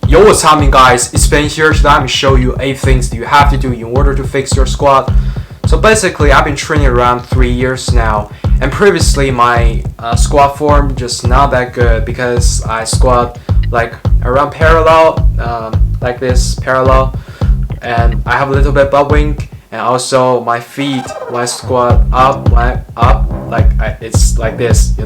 Yo, what's happening, guys? It's Ben here. Today I'm going to show you 8 things that you have to do in order to fix your squat. So basically, I've been training around 3 years now, and previously my squat form just not that good because I squat like around parallel, like this, parallel, and I have a little bit butt wink, and also my feet when I squat up, it's like this,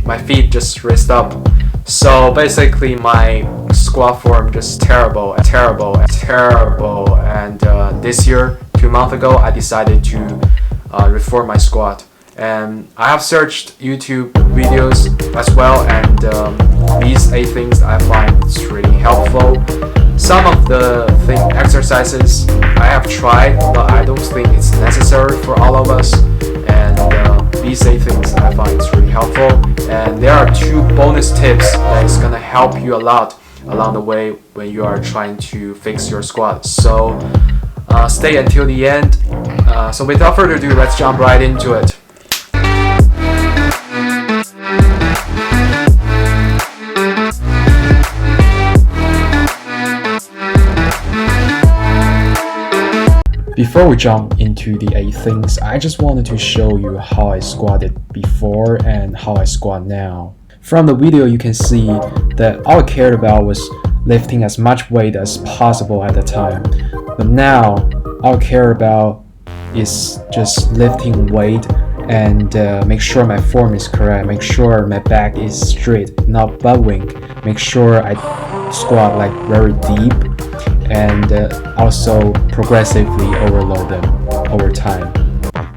my feet just raised up. So basically my squat form just terrible. And this year, 2 months ago, I decided to reform my squat. And I have searched YouTube videos as well, and these 8 things I find it's really helpful. Some of the exercises I have tried, but I don't think it's necessary for all of us. And these 8 things I find it's really helpful. And there are 2 bonus tips that is gonna help you a lot along the way when you are trying to fix your squat. So stay until the end. So without further ado, let's jump right into it. Before we jump into the 8 things, I just wanted to show you how I squatted before and how I squat now. From the video you can see that all I cared about was lifting as much weight as possible at the time. But now, all I care about is just lifting weight and make sure my form is correct, make sure my back is straight, not butt wink, make sure I squat like very deep, and also progressively overload them over time.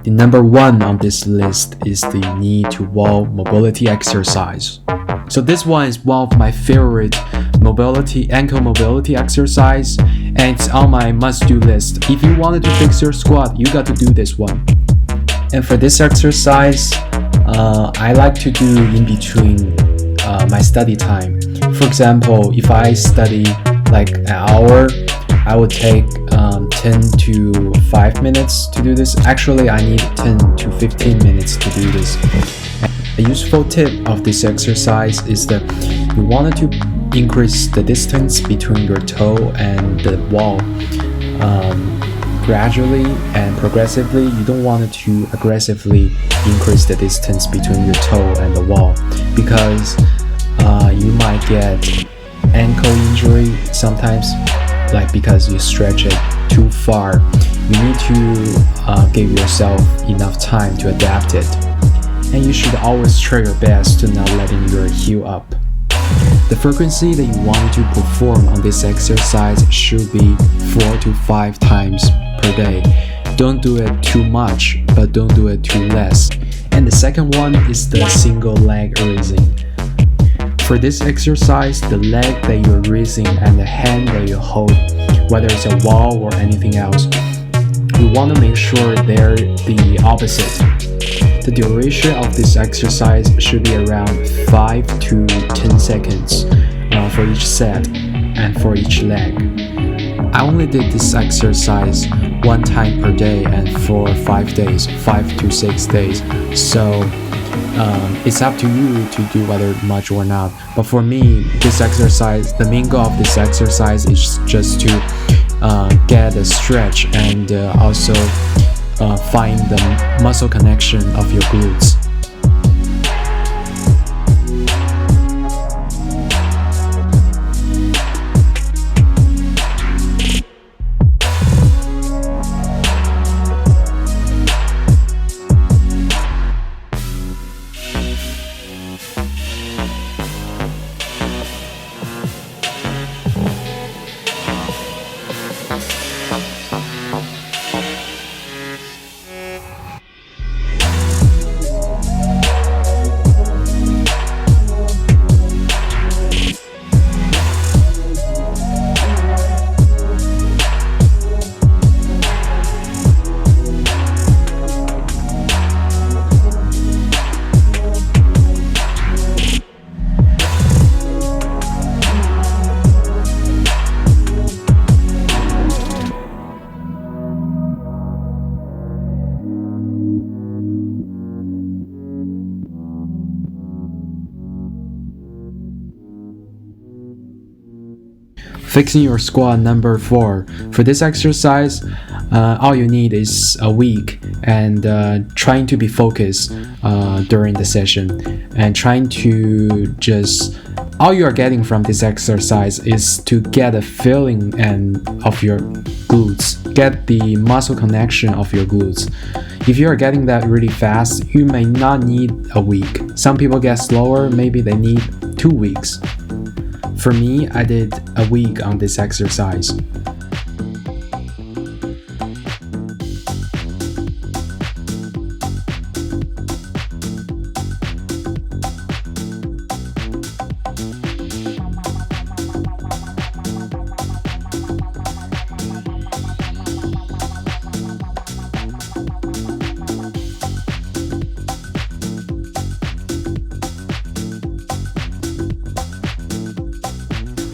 The number 1 on this list is the knee to wall mobility exercise. So this one is one of my favorite ankle mobility exercise, and it's on my must-do list. If you wanted to fix your squat, you got to do this one. And for this exercise, I like to do in between my study time. For example, if I study like an hour, I would take 10 to 5 minutes to do this. Actually, I need 10 to 15 minutes to do this. A useful tip of this exercise is that you wanted to increase the distance between your toe and the wall gradually and progressively. You don't want to aggressively increase the distance between your toe and the wall, because you might get ankle injury sometimes, like because you stretch it too far. You need to give yourself enough time to adapt it, and you should always try your best to not letting your heel up. The frequency that you want to perform on this exercise should be 4 to 5 times per day. Don't do it too much, but don't do it too less. And the second one is the single leg raising. For this exercise, the leg that you're raising and the hand that you hold, whether it's a wall or anything else, you want to make sure they're the opposite. The duration of this exercise should be around 5 to 10 seconds for each set and for each leg. I only did this exercise 1 time per day and for 5 days, 5 to 6 days. So it's up to you to do whether much or not. But for me, this exercise, the main goal of this exercise is just to get a stretch and also find the muscle connection of your glutes. Fixing your squat number 4. For this exercise, all you need is a week and trying to be focused during the session and trying to just all you are getting from this exercise is to get a feeling of your glutes, get the muscle connection of your glutes. If you are getting that really fast, you may not need a week. Some people get slower, maybe they need 2 weeks. For me, I did a week on this exercise.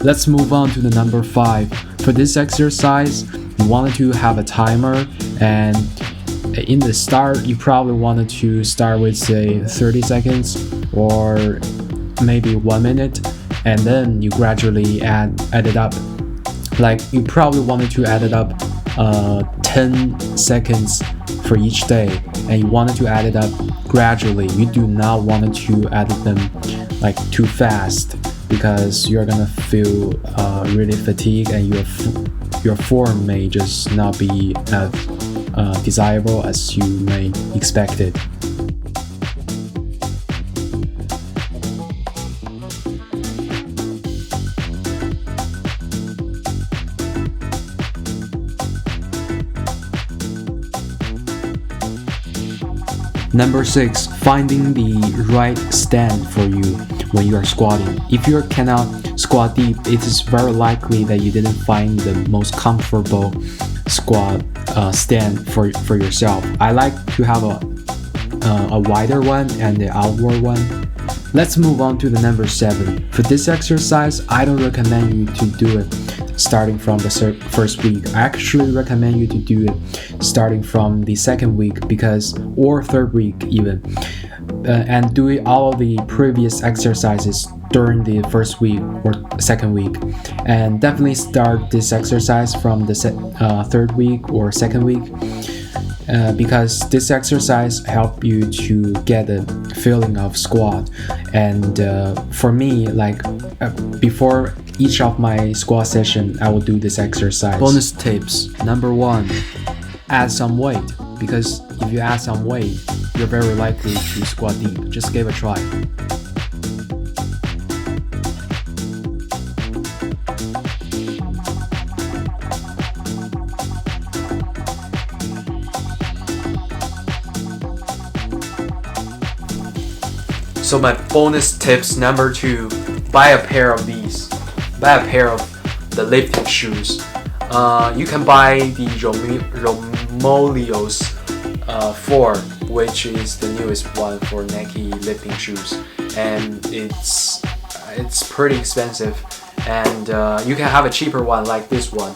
Let's move on to the number 5. For this exercise, you wanted to have a timer, and in the start, you probably wanted to start with say 30 seconds or maybe 1 minute, and then you gradually add it up. Like you probably wanted to add it up 10 seconds for each day, and you wanted to add it up gradually. You do not want to add them like too fast, because you're gonna feel really fatigued and your form may just not be as desirable as you may expect it. Number 6, finding the right stand for you when you are squatting. If you cannot squat deep, it is very likely that you didn't find the most comfortable squat stand for yourself. I like to have a wider one and the outward one. Let's move on to the number 7. For this exercise, I don't recommend you to do it starting from the first week. I actually recommend you to do it starting from the second week or third week even, and do all of the previous exercises during the first week or second week, and definitely start this exercise from the third week or second week, because this exercise helps you to get a feeling of squat. And for me, like before each of my squat session, I will do this exercise. Bonus tips. Number 1, add some weight, because if you add some weight, you're very likely to squat deep. Just give it a try. So my bonus tips number 2, buy a pair of these. Buy a pair of the lifting shoes. You can buy the Romolios 4, which is the newest one for Nike lifting shoes, and it's pretty expensive. And you can have a cheaper one like this one.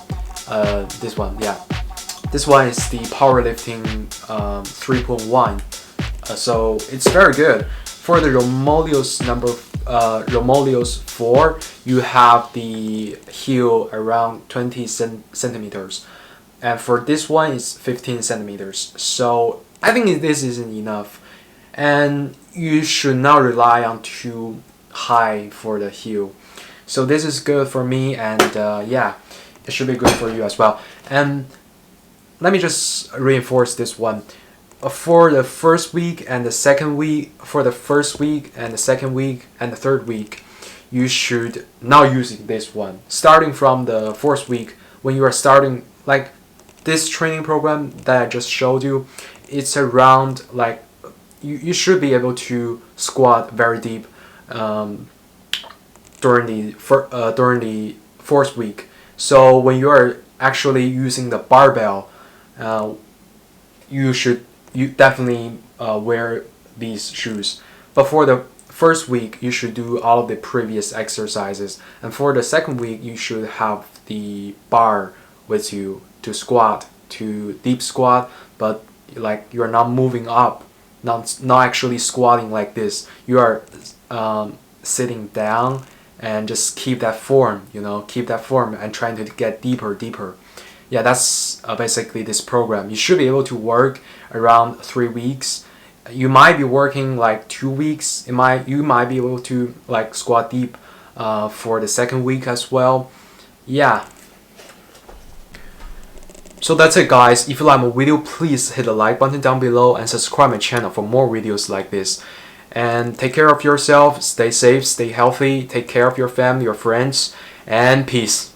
This one is the powerlifting 3.1. So it's very good. For the Romolios 4, you have the heel around 20 centimeters, and for this one it's 15 centimeters. So I think this isn't enough, and you should not rely on too high for the heel. So this is good for me, and yeah, it should be good for you as well. And let me just reinforce this one. For the first week and the second week, for the first week and the second week and the third week, you should not using this one. Starting from the fourth week, when you are starting like this training program that I just showed you, it's around like you should be able to squat very deep during the fourth week. So when you are actually using the barbell, you definitely wear these shoes. But for the first week, you should do all of the previous exercises, and for the second week, you should have the bar with you to squat, to deep squat, but like you're not moving up, not actually squatting like this. You are sitting down and just keep that form, keep that form and trying to get deeper. Yeah, that's basically this program. You should be able to work around 3 weeks. You might be working like 2 weeks. You might be able to like squat deep for the second week as well. Yeah. So that's it, guys. If you like my video, please hit the like button down below and subscribe my channel for more videos like this. And take care of yourself, stay safe, stay healthy, take care of your family, your friends, and peace.